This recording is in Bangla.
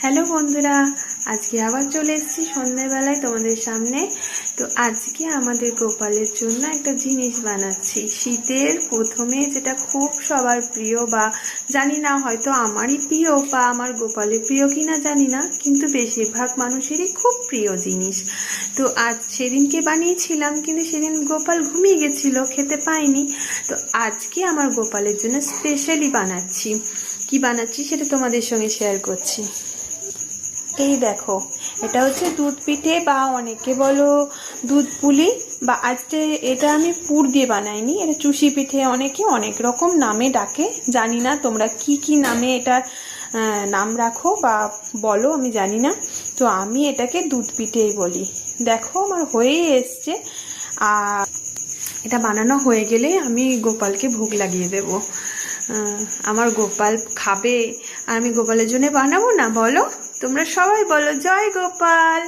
হ্যালো বন্ধুরা, আজকে আবার চলে এসেছি সন্ধ্যেবেলায় তোমাদের সামনে। তো আজকে আমাদের গোপালের জন্য একটা জিনিস বানাচ্ছি, শীতের প্রথমে যেটা খুব সবার প্রিয়, বা জানি না হয়তো আমারই প্রিয় বা আমার গোপালের প্রিয় কিনা জানি না, কিন্তু বেশিরভাগ মানুষেরই খুব প্রিয় জিনিস। তো আজ সেদিনকে বানিয়েছিলাম, কিন্তু সেদিন গোপাল ঘুমিয়ে গেছিলো, খেতে পাইনি। তো আজকে আমার গোপালের জন্য স্পেশালি বানাচ্ছি। কি বানাচ্ছি সেটা তোমাদের সঙ্গে শেয়ার করছি। এই দেখো, এটা হচ্ছে দুধ পিঠে, বা অনেকে বলো দুধ পুলি, বা আজকে এটা আমি পুর দিয়ে বানাইনি, এটা চুষি পিঠে, অনেকে অনেক রকম নামে ডাকে। জানি না তোমরা কি কি নামে এটার নাম রাখো বা বলো, আমি জানি না। তো আমি এটাকে দুধ পিঠেই বলি। দেখো আমার হয়েই এসছে, আর এটা বানানো হয়ে গেলে আমি গোপালকে ভোগ লাগিয়ে দেব। আমার গোপাল খাবে, আর আমি গোপালের জন্য বানাবো না? বলো, তোমরা সবাই বলো জয় গোপাল।